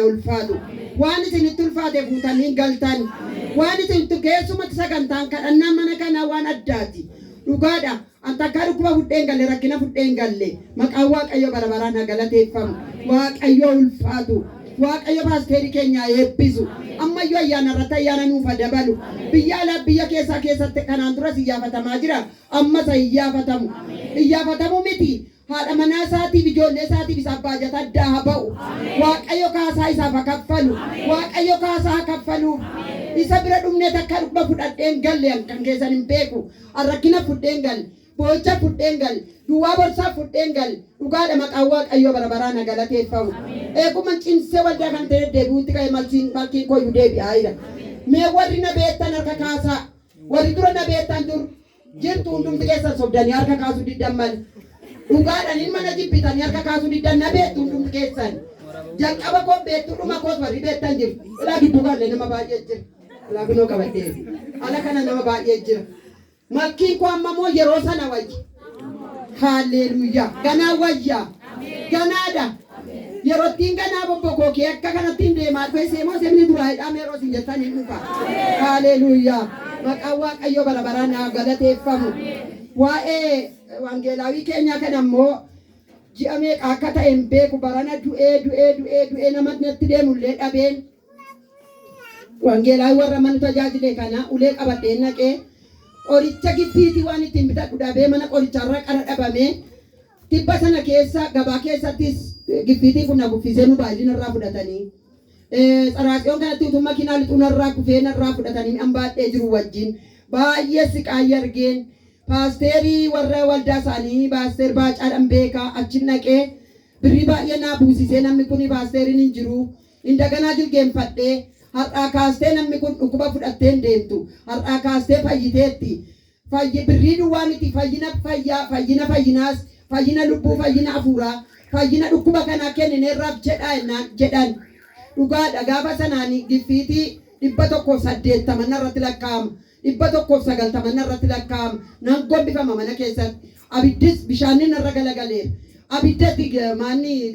ulfaatu. Waan isinitti ulfaate fuutanii galtan. Waan isinitti keessumatti sagantaan kadhannaa mana kanaa waan addaati. Dhugaadha. Anta akka dhukkuba fudheen galle rakkina fudheen galle. Maqaan Waaqayyo bara baraan haa galateeffamu. Waaqayyo ulfaatu. Waaqayyo paasterii keenya eebbisu. Ammayyuu ayyaana irratti ayyaana nuuf dabalu. Biyya alaa biyya keessatti kanaan duras iyyaafatamaa jira. Ammas iyyaafatamu. Iyyaafatamu miti. Haadha manaa isaatiif ijoollee isaatiif isa baajata addaa haa ba'u. Waaqayyo kaasaa isaaf haa kaffalu. Waaqayyo kaasaa haa kaffalu. Isa bira dhumnee takka dhukkuba fudhadheen galle kan keessan hin beeku. Rakkina fudheen galle. Boocha fudheen galle. Duwwaa borsaa fudheen galle. Dhugaadha maqaan Waaqayyo bara baraan haa galateeffamu. Eeguma cinsee waldaa kan ta'e deebi'uutti ka'e malkiin kooyyuu deebi'aa jira. Mee warri na beektan harka kaasaa. Warri dura na beektan dur jirtu hundumti keessan sobdanii harka kaasuu diddan malee. Dhugaadhaan ilma na jibbitanii harka kaasuu diddan na beektu hundumti keessan. Jalqaba koo beektu dhuma koos warri beektan jiru. Ilaa gidduu galle nama baay'ee jira. Ilaa binoo qabadhee. Ala kana nama baay'ee jira. Malkiin koo amma moo yeroo sana wayya. Haalleluuyaa. Ganaa wayyaa. Ganaadha. Yerootiin ganaa bobbokoo kee akka kanattiin deemaa dhufe seemoo seemni duraa hidhamee yeroo isin jettanii dhufa. Haalleluuyaa. Maqaan Waaqayyo bara baraan haa galateeffamu. Waa'ee wangeelaawii keenya kana immoo ji'a meeqa akka ta'e hin beeku barana du'ee namatti natti deemullee dhabeen. Wangeelaawii warra mana tajaajile kana ulee qabadhee naqee qoricha gibbiitii waan ittiin bitadhu dhabee mana qoricharra qara dhabamee tibba sana keessa gabaa keessattis gibbiitii kun na kuffisee nu baay'ina irraa fudhatanii. Xaraaqiyoon kanatti utuu makiinaa lixuuna irraa kufee narraa fudhatanii an baadhee jiru wajjin baay'ee siqaayyi argeen. Paasterii warra waldaa isaanii paaster Baacaadhaan beekaa achi naqee birrii baay'ee naa buusisee namni kun paasteriin hin jiru. Indaganaa jilgeenfadhee har'aa kaastee namni kun dhukkuba fudhattee hin deemtu. Har'aa kaastee fayyiteetti. Birrii duwwaa miti fayyina fayyinaas fayyina lubbuu fayyina hafuuraa fayyina dhukkuba kanaa kennineerraaf jedhan. Dhugaadha gaafa sanaanii giffiitii 180 irratti lakkaa'ama. 190 irratti lakkaa'ama. Nan gombifama mana keessatti. Abiddis bishaanni irra galagaleera. Abiddatti maanni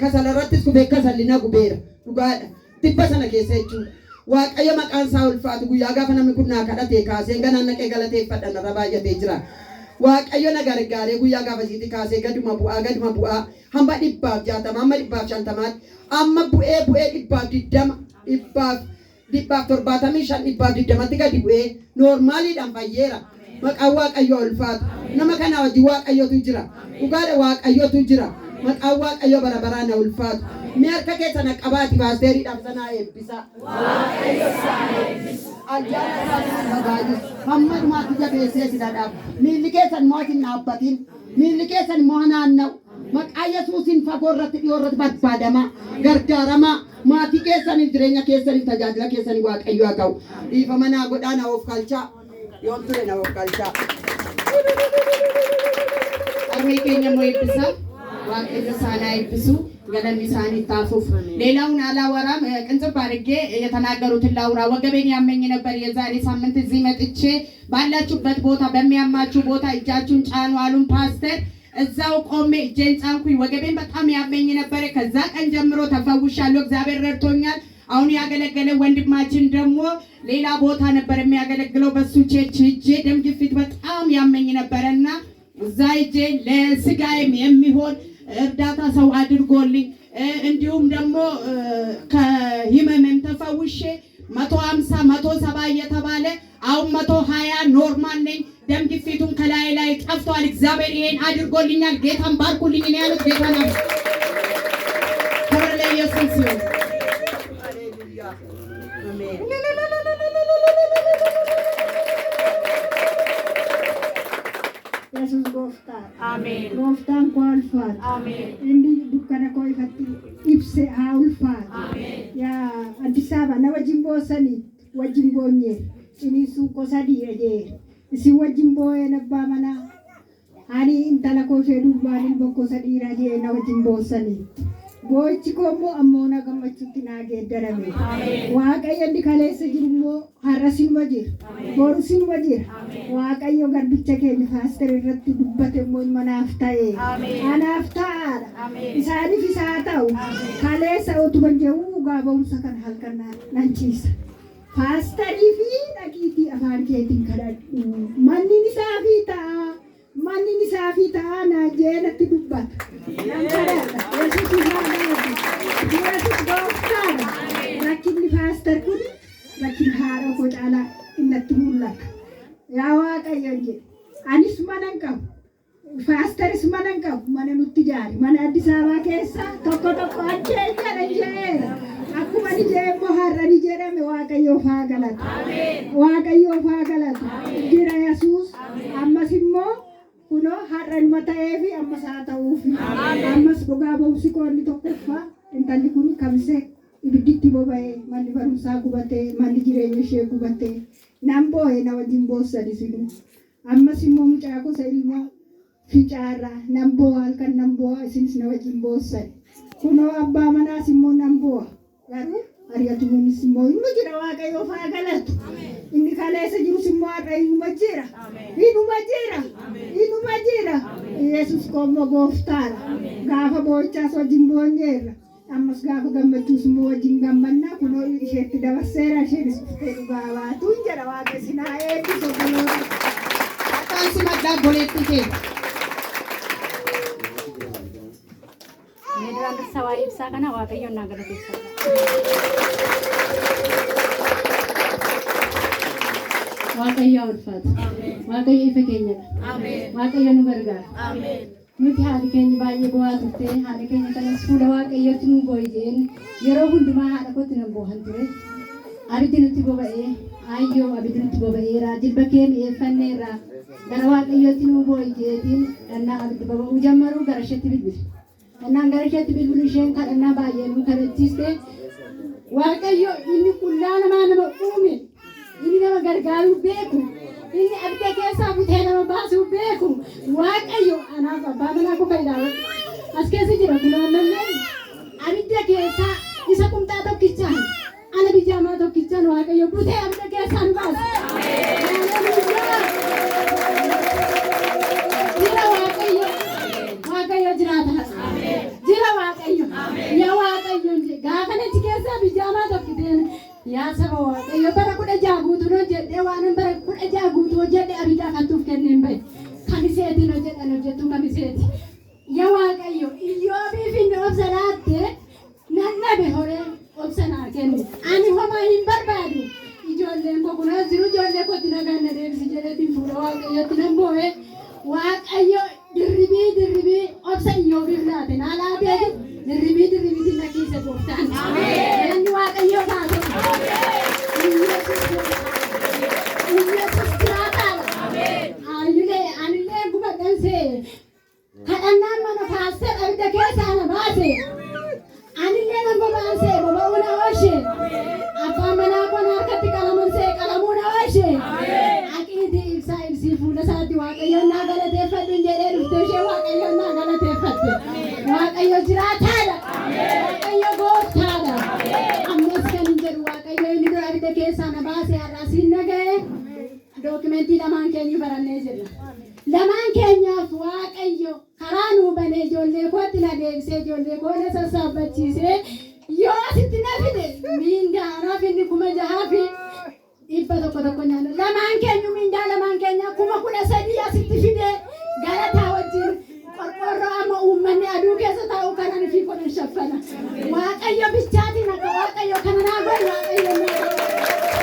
kasalarrattis gubee kasalli na gubeera. Dhugaadha. Tibba sana keessa jechuudha. Waaqayyo maqaan isaa ulfaatu guyyaa gaafa namni kun naa kadhatee kaasee ganaan naqee galateeffadhan irra baay'atee jira. Waaqayyo na gargaaree guyyaa gaafa siiti kaasee gaduma bu'aa hamba 160 hamba 150 amma bu'ee 120 175 gadi bu'ee normaaliidhaan fayyeera. Maqaan Waaqayyo ulfaatu. Nama kana wajjin Waaqayyotu jira. Dhugaadha Waaqayyotu jira. Maqaan Waaqayyo bara baraan na ulfaatu. Mee harka keessa na qabaati paasteriidhaaf sanaa eebbisa. Waaqayyo sana eebbisa. Ayyaana isaa bagaaji. Hamma dhumaatti jabeessee sidhaadhaaf. Miilli keessan immoo hin dhaabbatin. Miilli keessan immoo naanna'u. Maqaa Yesuusiin fagoo irratti dhiyoo irratti barbaadama. Gargaarama. Maatii keessaniif jireenya keessaniif tajaajila keessaniif Waaqayyo haa ta'u. Dhiifama naa godhaa na of kalchaa. Yoon ture na of kalchaa. Harmee keenya immoo eebbisa. Waaqayyo sana eebbisu. Galanni isaanii ታፉፍ ሌላውን አላወራም ቅንጽብ አድርጌ የተናገሩትን ላውራ ወገቤን ያመኝ ነበር የዛሬ ሳምንት እዚህ መጥቼ ባላችሁበት ቦታ በሚያማችሁ ቦታ እጃችሁን ጫኑ አሉን ፓስተር እዛው ቆሜ እጄን ጫንኩኝ ወገቤን በጣም ያመኝ ነበር ከዛ ቀን ጀምሮ ተፈውሻለሁ እግዚአብሔር ረድቶኛል አሁን ያገለገለ ወንድማችን ደግሞ ሌላ ቦታ ነበር የሚያገለግለው በሱ ቸርች እጄ ደም ግፊት በጣም ያመኝ ነበርና እዛ እጄ ለስጋዬም የሚሆን እርዳታ ሰው አድርጎልኝ እንዲሁም ደግሞ ከህመምም ተፈውሼ 150 170 እየተባለ አሁን 120 ኖርማል ነኝ ደም ግፊቱን ከላይ ላይ ጠፍቷል እግዚአብሔር ይሄን አድርጎልኛል ጌታን ባርኩልኝ እኔ ያሉት ጌታ ነው ክብር ለኢየሱስ ይሁን ሃሌሉያ አሜን Yesus gooftaan. Amen. Gooftaan koo ulfaatu. Amen. Inni dukkana koo ifatti ibse haa ulfaatu. Amen. Yaa Addis Ababa na wajjin boosanii wajjin boonyee ciniinsuu koo sadii dhageera. Isin wajjin boo'een abbaa manaa ani intala koo ishee durbaan ilma koo sadii dhagee na wajjin boosanii. Boo'ichi koo immoo ammoo na gammachiisa. gammachuutti naa geeddarame. Waaqayyo inni kaleessa jiru immoo har'a sinuma jira. Boru sinuma jira. Waaqayyo garbicha keenya paaster irratti dubbate immoo manaaf ta'e. Anaaf ta'aadha. Isaaniif isaa ta'u. Kaleessa utuma jedhu gaaba'umsa kan halkan nan ciisa. Paasterii fi dhaqiitii afaan keetiin kadhadhu. Manni isaa fi ta'a. Manni isaa fi ta'a naa jeenatti dubbata. Nan kadhadha. Yesuus isaa gaafata. Yesuus gooftaadha. Rakkinni paaster kun rakkin haadha koo caalaa innatti mul'ata. Yaa Waaqayyo jedhe. Anis mana hin qabu. Paasteris mana hin qabu. Mana nutti ijaari. Mana Addis Ababaa keessa tokko ajjeecha jeera. Akkuma ni jeemmoo har'a ni jedhame Waaqayyoof haa galatu. Waaqayyoof haa galatu. Jira Yesuus. Ammas immoo kunoo har'a nima ta'eefi ammas haa ta'uufi. Ammas gogaa ba'umsi qoonni tokkoffaa intalli kun kamisee ibidditti boba'ee manni barumsaa gubatee manni jireenya ishee gubatee nan boo'ee na wajjin boossani sinu. Ammas immoo mucaa gosa ilmoo fincaarraa nan boo'a halkan nan boo'a isinis na wajjin boossani. Kunoo abbaa manaas immoo nan boo'a. Garuu ari'atuunis immoo inni jira Waaqayyoof haa galatu. Inni kaleessa jirus immoo har'a inuma jira. Inuma jira. Inuma jira. Yesuus koommoo gooftaadha. Gaafa boo'ichaas wajjin boonyeerra. Ammas gaafa gammachuus immoo wajjin gammannaa kunoo isheetti dabarseera isheenis dhuftee dhugaa baatuun jedha Waaqayyo sinaa eebbisu kunuun. Akkaan si maddaa boleetti kee. Duraan dursa waa ibsaa kana Waaqayyoon naa galateeffadha. Waaqayyo ulfaatu. Waaqayyo ifa keenyadha. Waaqayyo nu gargaara. Nuti haadhi keenya baay'ee bu'aa turte. Haadha keenya kanas fuula Waaqayyootti nu boo'een yeroo hundumaa haadha kootti nan boohan ture. Abiddi nutti boba'ee ayyoo abiddi nutti boba'eera. Jilba kee mi'eeffanneerra. Gara Waaqayyootti nu boo'eetiin dhannaa abiddi boba'uu jammaru gara isheetti bilbile. Dhannaan gara isheetti bilbilu isheen kadhannaa baay'ee nu kadhachiiste. Waaqayyo inni qullaa namaa nama uume. Inni nama gargaaruu beeku. Inni abidda keessaa butee nama baasuu beeku. Waaqayyo anaaf abbaa manaa koo fayyadamu. As keessa jira kun ammallee abidda keessaa isa qumxaa tokkichaan ana bijaamaa tokkichaan Waaqayyo butee abidda keessaa nu baasa. Jira Waaqayyo. Waaqayyo jiraata. Jira Waaqayyo. Yaa Waaqayyo gaafa natti keessaa bijaamaa tokkiteen yaa saba Waaqayyo bara 16 guutuu hojjedhee waan bara 16 guutuu hojjedhee abidda afantuuf kenneen bahe. Kamiseetiin hojjetu kamiseeti. Yaa Waaqayyo Iyyoobiif inni obsa laatte nan dhabe horee obsa naa kennu. Ani homaa hin barbaadu. Ijoolleen koo kunas jiru ijoollee kootti nagaan na deebisi jedheetiin fuula Waaqayyootti nan boo'ee Waaqayyo dirribii obsa Iyyoobiif laate naa laatee dirribii na keessa gooftaan. Namni Waaqayyo baate. Yesuus jiraataadha. Anillee gubadhan see. Kadhannaan mana paaster abidda keessaa na baase. Anillee nan bobaasee boba'uu na oolche. Abbaan manaa kun harkatti qalamansee qalamuu na oolche. Aqiitii ibsii fuula isaatti Waaqayyoon naa galateeffadhu jedhee dhuftee ishee Waaqayyoon naa galateeffatte. Waaqayyo jiraataadha. Waaqayyo gooftaadha. Ammas kan hin jedhu Waaqayyo inni dura abidda keessaa na baase har'aa siin naga'e. Dookimentii lamaan keenya barannee jirra. Lamaan keenyaaf Waaqayyo karaa nuu banee ijoollee kootti na deebisee ijoollee koo na sassaabbachiisee yoo asitti na fide miindaanaaf inni 6,000 fi 100 nyaanna. Lamaan keenya 13,000 asitti fide galataa wajjin qorqorroo amma uummanni aduu keessa taa'u kanan fi godhan shaffana. Waaqayyo bichaatiin akka Waaqayyo kana naa godhu Waaqayyo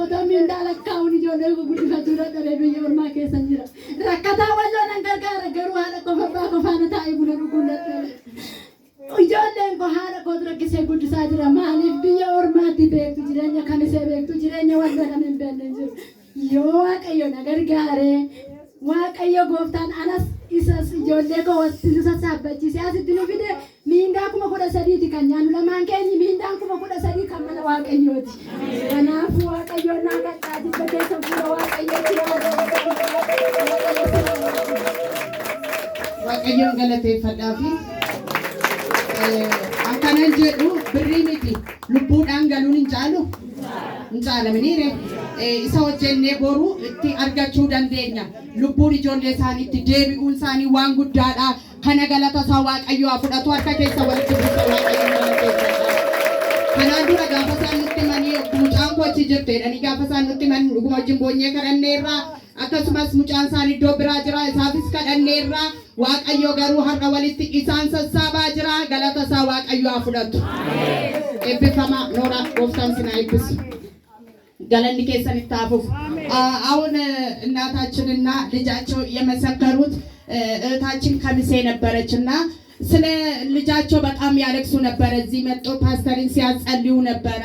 Otoo miindaa lakkaa'uun ijoollee guddifachuu dadhabee biyya ormaa keessa jira. Rakkataa walloo nan gargaara garuu haadha qofa abbaa qofaana taa'ee buna dhuguun dadhabe. Ijoolleen koo haadha kootu rakkisee guddisaa jira. Maaliif biyya ormaatti beektu jireenya kamisee beektu jireenya walloo kan hin beekne jiru. Yoo Waaqayyo na gargaaree Waaqayyo gooftaan anas isas ijoollee koo walitti sassaabbachiisee asitti nu fide miindaa 13,000 kan nyaannu lamaan keenyi miindaan 13,000 kan mana Waaqayyooti. Kanaafuu Waaqayyo naa gadhaa jibba keessa fuula Waaqayyooti. waaqayyoon galateeffadhaa fi akkanan jedhu birrii miti lubbuudhaan galuun hin caalu. Hincaalaminire isa hojjennee boru itti argachuu dandeenya. Lubbuun ijoollee isaaniitti deebi'uun isaanii waan guddaadha. Kana galata isaa waaqayyo haa fudhatu. Harka keessa walitti buusa waaqayyo galateeffadha. Kanaan dura gaafa isaan nutti himanii mucaan koo achi jirtu jedhanii gaafa isaan nutti himan dhuguma wajjin boonyee kadhanneerra. Akkasumas mucaan isaan iddoo biraa jira isaafis kadhanneerra. Waaqayyo garuu har'a walitti isaan sassaabaa jira. Galata isaa waaqayyo haa fudhatu. Eebbifama Noora gooftaan sinaa eebbisu. Galanni keessan ittaafuuf አሁን እናታችንና ልጃቸው የመሰከሩት እህታችን ከሚሴ ነበረችና ስለ ልጃቸው በጣም ያለቅሱ ነበር። እዚህ መጥቶ ፓስተርን ሲያጸልዩ ነበረ።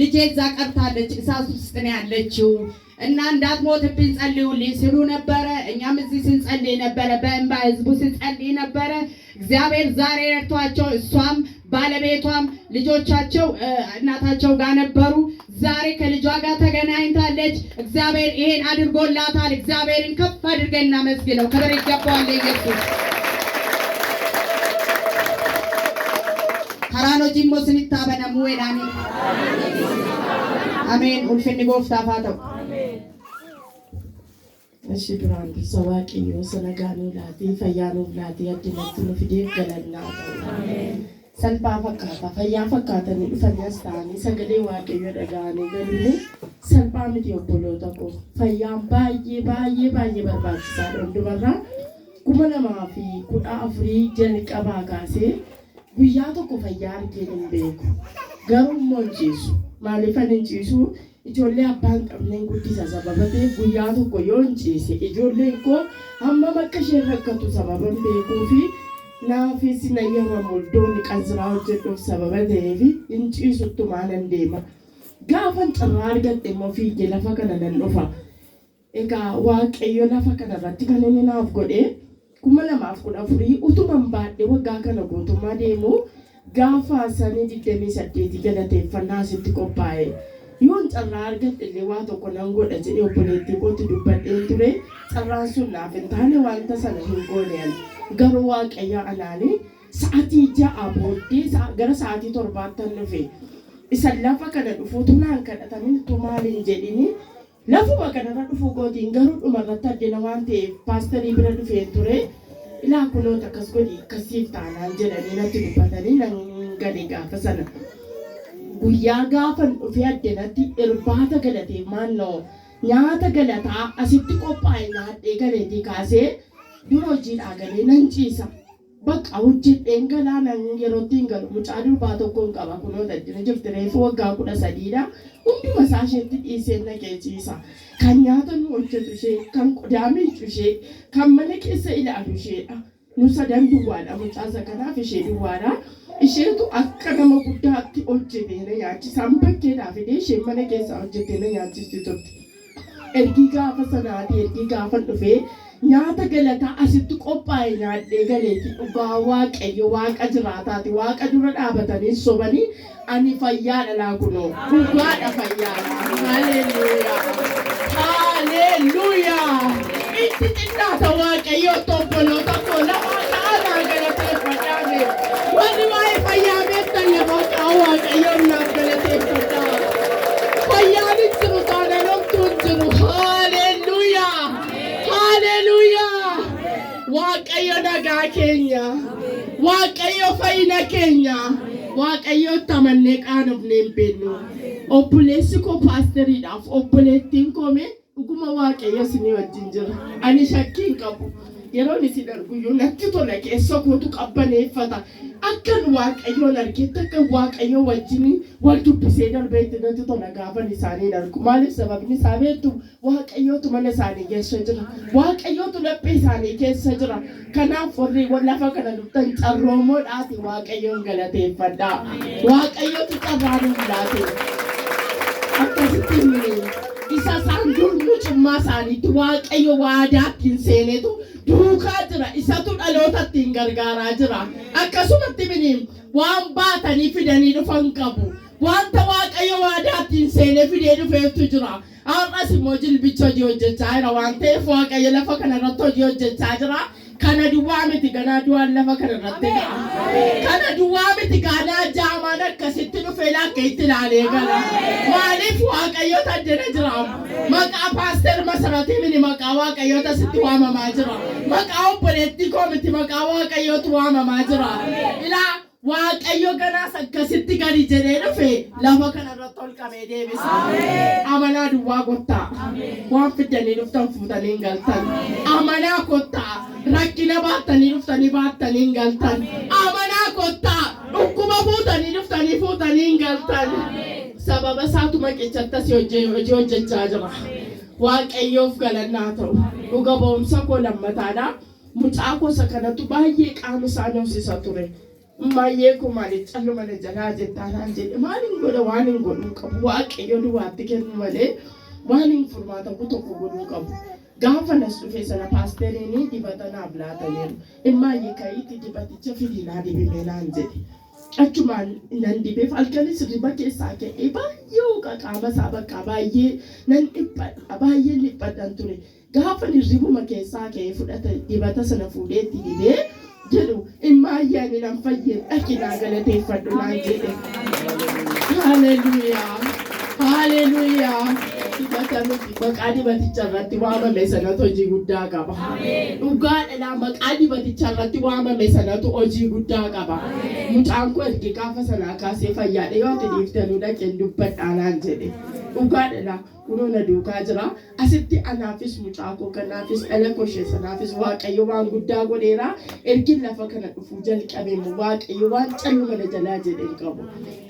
ልጄ እዛ ቀርታለች እሳት ውስጥ ነው ያለችው እና እንዳትሞትብኝ ጸልዩልኝ ሲሉ ነበረ። እኛም እዚህ ስንጸልይ ነበረ፣ በእንባ ህዝቡ ሲጸልይ ነበረ። እግዚአብሔር ዛሬ ረድቷቸው እሷም ባለቤቷም ልጆቻቸው እናታቸው ጋር ነበሩ። ዛሬ ከልጇ ጋር ተገናኝታለች። እግዚአብሔር ይሄን አድርጎላታል። እግዚአብሔርን ከፍ አድርገን እናመስግነው። ክብር ይገባዋል ኢየሱስ። ካራኖጂ ሞስኒታ በነሙ ወዳኒ አሜን ኡልፈኒ ጎፍታፋተው እሺ ብራን ሰዋቂዮ ሰነጋኑ ላቲ ፈያኑ ላቲ አድነቱ ፍዴ ገለና አሜን ሰልባ ፈካታ ፈያ ፈካተኒ ፈያስ ታኒ ሰገሌ ዋቂዮ ደጋኒ ገሉ ሰልባ ምት ይቦሎ ተቆ ፈያም ባዬ በርባሳ እንደበራ ኩመለማፊ ኩዳ አፍሪ ጀልቀባ ጋሴ guyyaa tokko fayyaa argee hin beeku. Garuu monchiisu maaliifan hin ciisu ijoollee abbaan qabneen guddisa sababa ta'eef guyyaa tokko yoo hin ciise ijoolleen koo hammam akka isheen rakkatu sababan beekuu fi naafis nayyamamu iddoon qansiraa hojjedhuuf sababa ta'eef hin ciisuttumaan hin deema. Gaafan carraa argadhe immoo fiigee lafa kana nan dhufa. Egaa waaqayyo lafa kanarratti kan inni naaf godhee kuma lamaaf kudha afurii utuman baadhee waggaa kana guutummaa deemu gaafa sanii 28 galateeffannaa asitti qophaa'e. Yoon carraa argadhe illee waa tokko nan godha jedhee obboleettii kootti dubbadheen ture. Carraan sun naaf hin taane wanta sana hin goone garuu waaqayyo anaanii sa'aatii 6 booddee gara sa'aatii 7 dhufe. Isa lafa kana dhufuutu naan kadhatamin tumaaliin jedhini. Lafuma kanarra dhufu gootiin garuu dhumarratti addina waan ta'eef paasterii bira dhufee ture. Ilaa kunoota akkas godhi akkasiif taanaan jedhanii natti dubbatanii nan gadi gaafa sana. Guyyaa gaafan dhufee addinatti irbaata galatee maannoo nyaata galataa asitti qophaa'e nyaadhee galeetii kaasee dura hojiidhaa galee nan ciisa. Bakka hojjedheen galaa nan yerootti hin galu mucaa durbaa tokkoon qaba kunoota addina jirti reefu waggaa 13dha. Hunduma isaa isheetti dhiisee naqee ciisa. Kan nyaata nu hojjetu ishee, kan qodaa miicu ishee, kan mana keessa ilaalu isheedha. Nu sadan duwwaadha mucaasa kanaaf ishee duwwaadha. Isheetu akka nama guddaatti hojjetee na nyaachisa. Bakkeedhaa fidee isheen mana keessaa hojjettee na nyaachisti turte. Ergi gaafa sanaati ergi gaafa dhufee nyaata galataa asitti qophaa'e nyaadhee galeeti dhugaa waaqayyo waaqa jiraataati waaqa dura dhaabatanii sobanii ani fayyaadha laa kunoo dhugaadha fayyaadha. Haleluuyaa haleluuyaa itti xinnaata waaqayyo tobboloota koo lamaa ta'anaa galateeffadhaame warri waa'ee fayyaa beektan lamaa waaqayyoon naaf galateeffadhaa. Fayyaan hin jiru taana lomtuun jiru. Haleluuyaa haleluuyaa waaqayyo nagaa keenya waaqayyo fayyina keenya waaqayyo tamannee qaanofnee hin beeknu. Obboleessi koo paasteriidhaaf obboleettiin koomee dhuguma waaqayyo isinii wajjin jira. Ani shakkii hin qabu. Yeroon isin arguyyuu natti tola keessa kootu qabbaneeffata. Akkan waaqayyoon argetti akka waaqayyo wajjin wal dubbisee darbeetti natti tola gaafan isaanii argu. Maaliif sababni isaa beektu waaqayyootu mana isaanii keessa jira. Waaqayyootu laphee isaanii keessa jira. Kanaaf warri lafa kana dhuftan carroomoodhaati waaqayyoon galateeffadhaa. Waaqayyootu carraa nuuf laate. Akkasitti isa isaan durnu cimmaa isaaniitti waaqayyo waadaatti hin seenetu duukaa jira. Isatu dhalootatti hin gargaaraa jira. Akkasumatti biniim waan baatanii fidanii dhufan qabu. Wanta waaqayyo waadaatti hin seene fidee dhufeetu jira. Har'as immoo jilbicha hojii hojjechaa jira waan ta'eef waaqayyo lafa kanarratti hojii hojjechaa jira. Kana duwwaa miti ganaa du'aan lafa kanarratti ga'a. Kana duwwaa miti ganaa jaamaan akkasitti dhufee laakka itti ilaalee gala. Maaliif waaqayyoota addana jira? Maqaa paaster Masaratii mini maqaa waaqayyoota sitti waamamaa jira. Maqaa obboleettii koo miti maqaa waaqayyootu waamamaa jira. Ilaa waaqayyo ganaas akkasitti gadi jedhee dhufe lafa kanarratti ol qabee deebisa. Amanaa duwwaa kottaa. Waan fiddanii dhuftan fuutanii galtan. Amanaa kottaa. Rakkina baattanii dhuftanii baattanii galtan. Amanaa kottaa. Dhukkuba fuutanii galtan. Sababa isaatu maqichattas hojii hojjechaa jira. Waaqayyoof galannaa ta'u. Dhuga ba'umsa koo lammataadha. Mucaa gosa kanatu baay'ee qaama isaa noosisa ture. Baay'ee koo maaliif calluma na jalaa jettaanaan jedhe maaliin godha waan hin godhuu qabu. Waaqayyo duwwaatti kennu malee waan hin furmaata tokko godhuu qabu. Gaafa nas dhufe sana paasteriin dibata naaf laataniiru. Immaayee ka'iitti dibaticha fidinaa dibimee naan jedhe. Achumaan nan dibeef halkanis riba keessaa ka'ee baay'ee qaama isaa bakka baay'ee nan dhiphadhan ture. Gaafa ribuma keessaa ka'ee fudhata dibata sana fuudhee itti dibee jedhu immaayee ani nan fayyee dhaqinaa galateeffadhu naan jedhe. Haleluuyaa. Haleluuyaa. Maqaa dibaticha irratti waamame sanatu hojii guddaa qaba. Dhugaadha maqaa dibaticha irratti waamame sanatu hojii guddaa qaba. Mucaan koo ergi gaafa sanaa kaasee fayyaadha yoo ati dhiiftanuu dhaqeen dubbadhaanaan jedhe. Dhugaadha kunoo na duukaa jira. Asitti anaafis mucaa koo kanaafis dhala koo ishee sanaafis waaqayyo waan guddaa godheera. Ergi lafa kana dhufuu jalqabee waaqayyo waan calluma na jalaa jedheen qabu.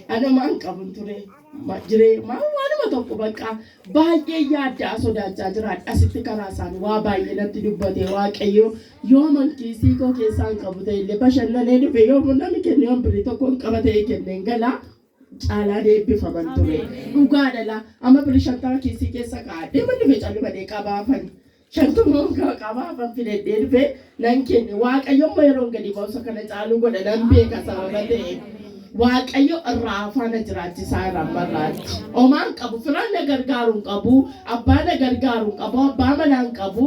Anumaan qabun ture. Waanuma tokko bakka baay'ee yaaddaa sodaachaa jira. Asitti karaa isaanii waa baay'ee natti dubbate waaqayyo yoo mankiisii koo keessaan qabu ta'ellee bashannanee dhufe yoo namni kenne waan birii tokko hin qabatee kenneen galaa caalaan eebbifaman ture. Dhugaadha amma birii shantaa kiisii keessa kaa'adhee man dhufe callumadee qabaafan. Shantumoo qabaafan filadhee dhufe nan kenne waaqayyo yeroo gadi ba'uusa kana caaluu godha nan beeka sababa ta'eef. Waaqayyo irraa afaan jiraachisaa irraa barraatti. Omaan qabu firaan na gargaaruun qabu abbaan na gargaaruun qabu abbaa manaan qabu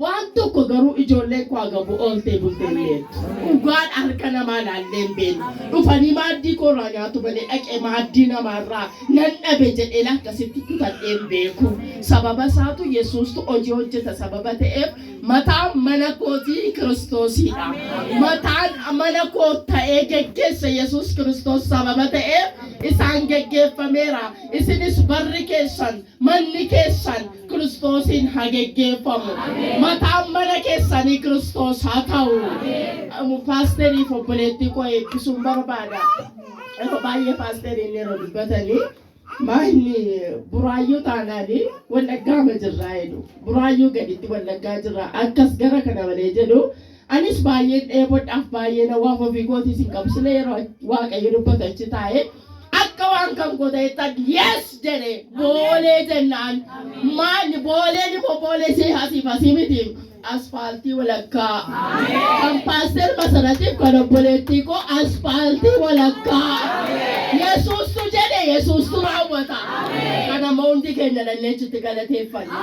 waan tokko garuu ijoolleen koo agabu ooltee bultee dhugaan harka namaa laalleen beenu dhufanii maaddii koorraa nyaatu malee dhaqee maaddii namaarraa nan dhabe jedhee akkasitti kutadheen beeku. Sababa isaatu Yesuustu hojii hojjeta sababa ta'eef mataan mana kootii Kiristoosidha. Mataan mana koo ta'ee geggeessa Yesuus Kiristoos sababa ta'eef isaan geggeeffameera. Isinis barri keessan manni keessan Kiristoosiin haa geggeeffamu. Mataan mana keessanii Kiristoos haa ta'u. Paasteriif obboleettii koo eebbisuun barbaada. Baay'ee paasteriin yeroo dubbatanii maanni buraayyuu taanaanii wallaggaama jirraa jedhu. Buraayyuu gaditti wallaggaa jirra akkas gara kana malee jedhu. Anis baay'een dheebodhaaf baay'ee nawaaf ofii kootiis hin qabu sila yeroo waaqayyo dubbatu achi taa'ee akka waan kan godheettan yes jedhe boolee jennaan maanni booleen immoo boolee see hasiif hasii miti asfaaltii walakkaa kan paaster Masaratiif kan obboleettii koo asfaaltii walakkaa Yesuustu jedhe Yesuustu raawwata kana hundi keenya lalleechitti galateeffanna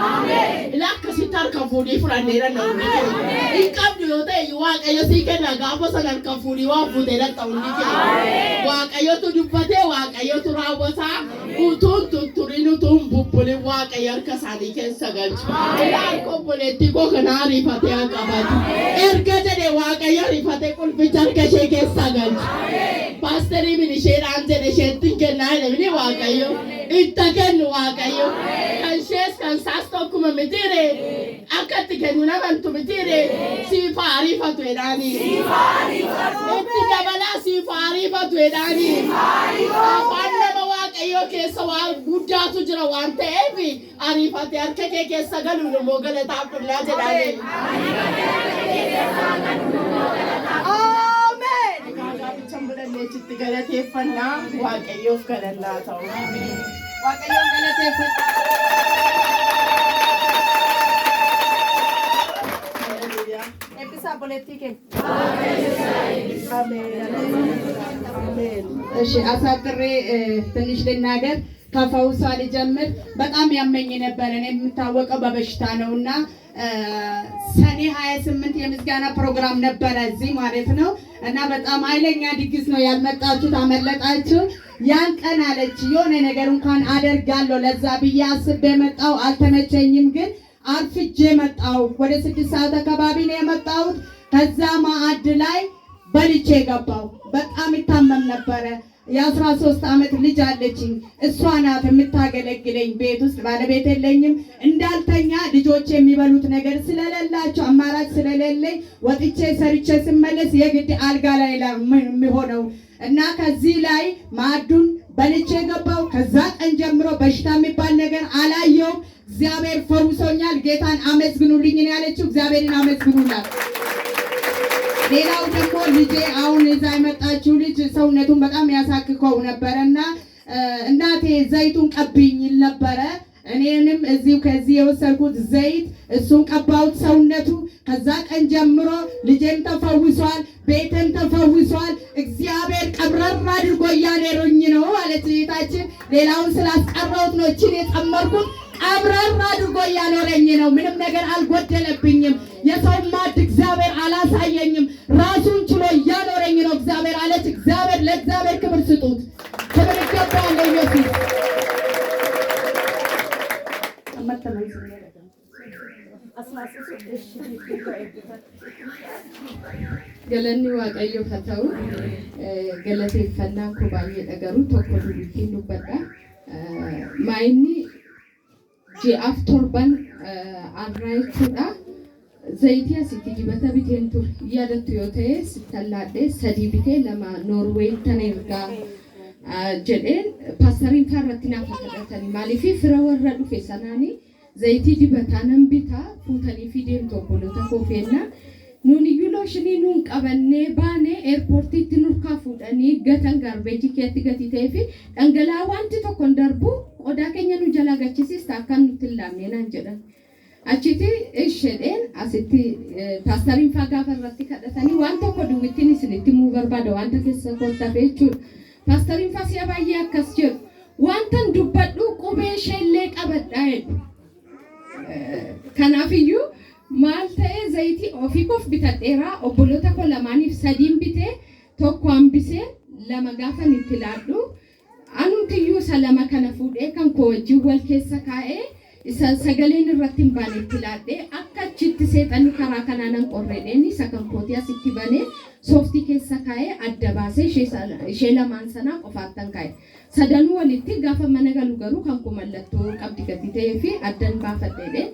ilaa akkasitti harka fuudhii fudhanneera namni keenya hin qabdu yoo ta'e waaqayyo sii kenna gaafa sana harka fuudhii waan fuutee dhatta hundi keenya waaqayyotu dubbatee waaqayyotu raawwataa utuun tutturin utuun bubbulin waaqayyo harka isaanii keessa galchu ilaa harka obboleettii koo kana ariifatee haa qabatu erga jedhe waaqayyo ariifatee qulficha harka ishee keessa galchu paasterii min isheedhaan jedhe isheettiin kennaa jedhamini waaqayyo itti kennu waaqayyo kan ishees kan saas tokkuma mitire akkatti kennu namantu mitire siifa ariifatu jedhaanii itti dabalaa siifa ariifatu jedhaanii afaan nama waaqayyo keessa waan guddaatu jira waan ta'eef ariifate harka kee keessa galuun immoo galataaf dhullaa jedhaanii. Chitti galateeffannaa waaqayyoof kadhannaa ta'u. Waaqayyoon galateeffannaa. Eebbisaa boleettii keenya. Ameen. እሺ አሳጥሬ ትንሽ ልናገር ከፈውሷ ልጀምር። በጣም ያመኝ ነበር። እኔ የምታወቀው በበሽታ ነውና ሰኔ 28 የምስጋና ፕሮግራም ነበረ እዚህ ማለት ነው። እና በጣም ኃይለኛ ድግስ ነው ያልመጣችሁት፣ አመለጣችሁ። ያን ቀን አለች የሆነ ነገር እንኳን አደርጋለሁ ለዛ ብዬ አስቤ መጣሁ። አልተመቸኝም፣ ግን አርፍጄ መጣሁ። ወደ 6 ሰዓት አካባቢ ነው የመጣሁት። ከዛ ማዕድ ላይ በልቼ ገባሁ። በጣም ይታመም ነበረ። የ13 ዓመት ልጅ አለችኝ። እሷ ናት የምታገለግለኝ ቤት ውስጥ። ባለቤት የለኝም። እንዳልተኛ ልጆች የሚበሉት ነገር ስለሌላቸው አማራጭ ስለሌለኝ ወጥቼ ሰርቼ ስመለስ የግድ አልጋ ላይ የሚሆነው እና ከዚህ ላይ ማዕዱን በልቼ ገባሁ። ከዛ ቀን ጀምሮ በሽታ የሚባል ነገር አላየውም። እግዚአብሔር ፈውሶኛል። ጌታን አመስግኑልኝ ነው ያለችው። እግዚአብሔርን አመስግኑላት። ሌላው ደግሞ ልጄ አሁን እዛ የመጣችው ልጅ ሰውነቱን በጣም ያሳክከው ነበረና እናቴ ዘይቱን ቀብኝ ይል ነበረ። እኔንም እዚሁ ከዚህ የወሰድኩት ዘይት እሱን ቀባሁት ሰውነቱ። ከዛ ቀን ጀምሮ ልጄም ተፈውሷል፣ ቤትም ተፈውሷል። እግዚአብሔር ቀብረር አድርጎ እያኖረኝ ነው ማለት እህታችን። ሌላውን ስላስቀረሁት ነው እችን የጨመርኩት። ቀብረር አድርጎ እያኖረኝ ነው። ምንም ነገር አልጎደለብኝም። የሰው ማድ እግዚአብሔር አላሳየኝም። ራሱን ችሎ እያኖረኝ ነው እግዚአብሔር አለች። እግዚአብሔር ለእግዚአብሔር ክብር ስጡት። ክብር ይገባዋል ለኢየሱስ። ገለኒ waaqayዮ ፈተው ገለቴፈናን ኩባዬ ነገሩ tokko dubbin dubbadha maayinni ji'aaf torban arraachuudha zayitii asitti dibata biteen tur yaadattu yoo ta'e sittallaadhee sadii bitee lama Noorweey tan ergaa jedheen paastariin irratti naaf kadhatanii maaliif fira warra dhufe sanaanii zayitii dibataa nan bitaa fuutanii fideemtu obboloota koo feennaa nuni yulooshinii nuun qabannee baanee eerpoortiitti nurkaa fuudhanii gatan gaarbeejii keetti gati ta'ee fi dhangala'aa wanti tokko hin darbu qodaa keenya nu jalaa gachisiista akkan nutti hin laamnee naan jedhan. Achitti ishedheen asitti paastariin gaafa irratti kadhatanii waan tokko duwwittiin isinitti muu barbaada wanta keessa koottafe jechuudha. Paastariin si'a baay'ee akkas jedhu wantan dubbadhu qubee isheellee qabadhaa jedhu. Kanaafiyyuu maal ta'ee zayitii ofii koof bitadheeraa obboloota koo lamaaniif sadiin bitee tokko hambisee lama gaafan itti laadhu anumtiyyuu isa lama kana fuudhee kan koo wajjin wal keessa kaa'ee isa sagaleen irratti hin baane itti laadhee akka achitti seexanni karaa kanaanan qorreedheen isa kan kootii asitti banee sooftii keessa kaa'ee adda baasee ishee lamaan sanaa qofaattan kaa'e. Sadanuu walitti gaafa mana galu garuu kan koo mallattoo qabdi gadi ta'ee fi addan baafadheedheen.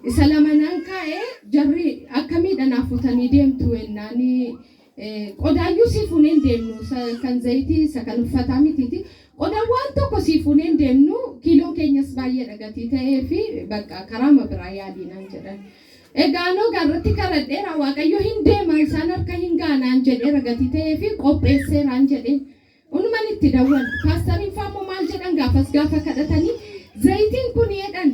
Isa lamanaan kaa'ee jarri akkamiidhaan afutanii deemtu wennaani qodaayyuu siifuuneen deemnu kan zayitii isa kan uffataa mitiiti. Qodaan waan tokko siifuuneen deemnu kiiloon keenyas baay'ee dhagatii ta'ee fi bakka karaama biraa yaadiinaan jedhan. Egaanoo gaarratti karadheera waaqayyo hin deema isaan harka hin gaanaan jedhee ragatii ta'ee fi qopheesseeraan jedheen. Unuman itti dawwan paastariin faammoo maal jedhan gaafas gaafa kadhatanii zayitiin kun jedhan.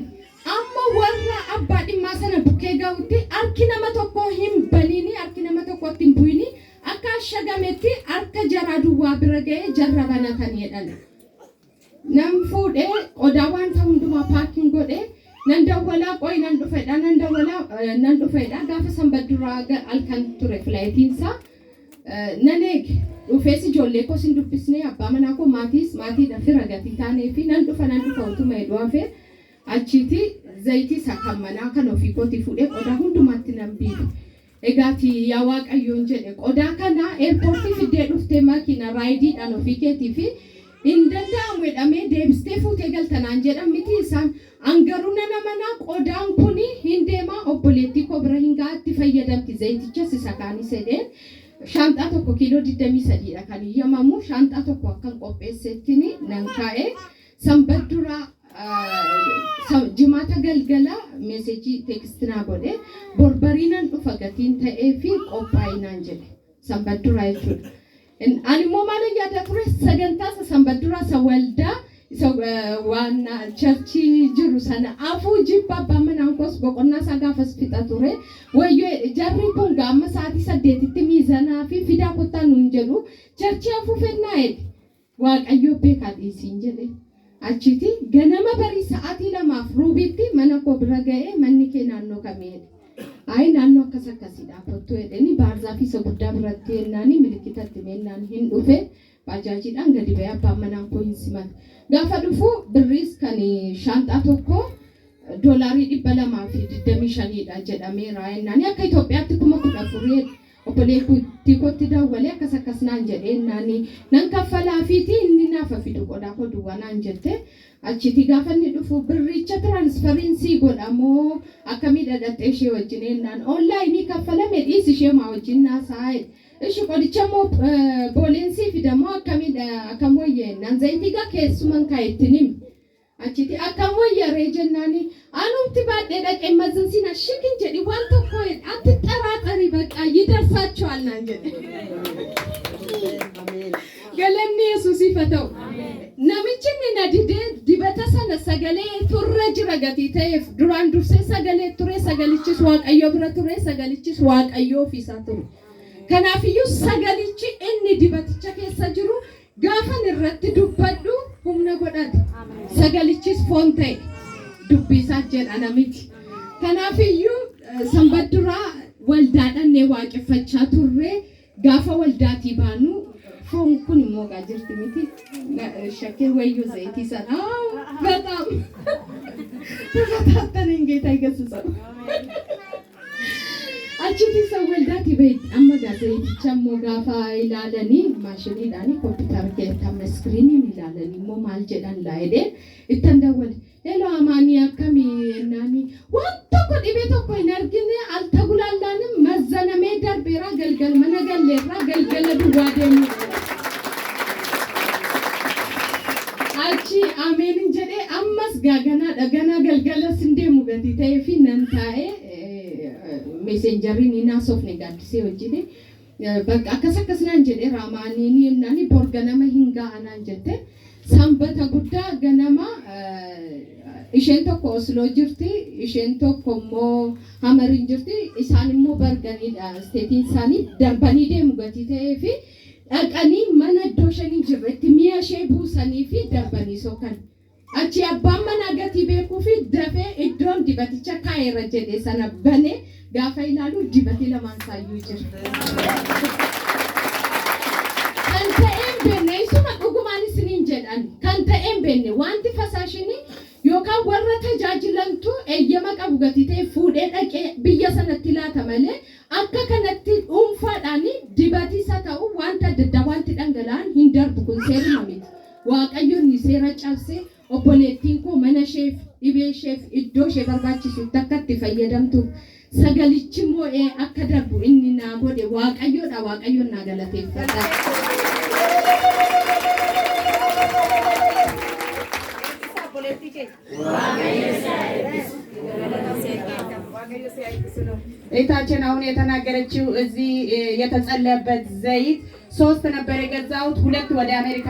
Amma warra abbaa dhimmaa sana bukkee ga'utti harki nama tokko hin baniini harki nama tokkotti hin bu'ini akka ashagametti harka jaraa duwwaa bira ga'ee jarra banatan jedhan. Nam fuudhee qodaa wanta hundumaa paarkiin godhee nan dawwalaa qoy nan dhufeedha gaafa sanbata duraa halkan ture filaayitiinsaa nan eege dhufees ijoollee koos hin dubbisnee abbaa manaa koo maatiidha fira gatii taanee fi nan dhufa utuma heduu hafee Achiti zayitii sakammanaa kan ofii kootii fuudhee qodaa hundumaatti nan biife. Egaati yaa waaqayyoon jedhe qodaa kana eerpoortii fiddee dhuftee makiina raayidiidhaan ofii keetii fi hin danda'amu jedhamee deebistee fuutee galtanaan jedhan miti isaan angaruu nana manaa qodaan kuni hin deemaa obboleettii koo bira hin gaatti fayyadamti zayitichas isa kaanis jedheen shaanxaa tokko kiiloo 23dha kan iyyamamu shaanxaa tokko akkan qopheessettini nan kaa'ee sanbata duraa jimaata galgala meesejii teekstinaa godhe borbariinan dhufa gatiin ta'ee fi qophaa'inaan jedhe sanbata duraa jechuudha. Ani immoo maal yaada ture sagantaa sanbata duraa isa waldaa isa waan churchii jiru sana afuu jibba abbaa manaan koos boqonnaa isaa gaafas fixa ture wayyoo jarri kun gaama sa'aatii 8tti miizanaa fi fidaa kottaa nuun jedhu churchii afuu fennaa jedhe waaqayyo beekaa dhiisiin jedhe. Achiti ganama barii sa'aatii 2:15 mana koo bira ga'ee manni kee naannoo kamii? Ay naannoo akkasiidha kottu jedhanii baarzaafi isa guddaa biratti yennaanii milikitatti meennaan hin dhufe baajaajiidhaan gadi ba'ee abbaan manaan koo hin simatu. Gaafa dhufu birriis kan shaanxaa tokko $225 dha jedhameera yennaanii akka Itoophiyaatti 14,000 obboleettii kootti daawwalee akkas naan jedhee yennaanii nan kaffalaafiiti inni naafa fidu qodaa koo duwwaa naan jette. Achiti gaafa inni dhufu birricha transferinsii godhamoo akkamii dhadhattee ishee wajjin ennaan onlaayinii kaffalame dhiis ishee maa wajjin naasaa'e ishi qodicha moo boolensii fidamoo akkam wayya ennaan zayitiigaa keessuman kaayettinim achiti akkam wayyaree jennaanii anumti baadhee dhaqee mazinsiina shikin jedhi waan tokko atti xaraaxarii baqqaa yidarsaachwaal naan jedhe. Galanni Yesuusiif haa ta'u. Namichi na didee dibata sana sagalee turre jira gatii ta'eef duraan dursee sagalee ture sagalichis Waaqayyo bira ture sagalichis Waaqayyo ofiisaa ture. Kanaafiyyuu sagalichi inni dibaticha keessa jiru gaafa irratti dubbadhu humna godhate. Sagalichis foon ta'e dubbisaa jedha namichi. Kanaafiyyuu sanbadduraa waldaadhaan waaqeffachaa turre gaafa waldaatii baanu foon kun immoo gaajirti miti shakkii wayyuu zayitii sana በጣም ተፈታተነኝ ጌታ ይገስጸው አቺቲ ሰው ወልዳት ይበይ አመጋ ዘይቲቻ ሞጋፋ ይላለኒ ማሽኒዳኒ ኮምፒውተር ከታም ስክሪን ይላለኒ ሞ ማልጀዳን ላይዴ እተንደወል ሄሎ አማኒ አከሚ እናኒ ወንቶ ኮዲቤ ቶኮ ይነርግኒ አልተጉላላንም መዘነሜ ደርቤራ ገልገል መነገሌራ ገልገለ ዱዋደኒ Achi amen jedhe ammas gaagana dhagana galgala sindee mugati ta'ee fi nan taa'ee messengerin inaasofne gaaddisee hojjete bakka akkas naan jedhe raamaaniin yennaani bor ganama hin ga'anaan jette sanbata guddaa ganama isheen tokko Osloo jirti isheen tokko immoo Hamariin jirti isaan immoo barganiidha steetiin isaanii darbanii deemu gati ta'ee fi dhaqanii mana dooshanii jirretti mi'a ishee buusanii fi darbanii sokan. Achi abbaan mana gatii beekuu fi dafee iddoon dibaticha kaa'eera jedhee sana banee gaafa ilaalu dibati lamaan saayyuu jira. Kan ta'een beenne isuma dhugumaan isiniin jedhan kan ta'een beenne wanti fasaashinii yookaan warra tajaajilantu eeyyama qabu gatii ta'e fuudhee dhaqee biyya sanatti laata malee akka kanatti dhuunfaadhaan dibatiisa ta'u wanta adda wanti dhangala'an hin darbu kun seeruma miti. Waaqayyoon ni seera cabsee obboleettiin koo mana isheef dhibee isheef iddoo ishee barbaachisutti akka itti fayyadamtuuf sagalichi immoo akka darbu inni naa godhe Waaqayyoodha. Waaqayyoon naa galateeffadha. እህታችን አሁን የተናገረችው እዚህ የተጸለየበት ዘይት 3 ነበር የገዛሁት 2 ወደ አሜሪካ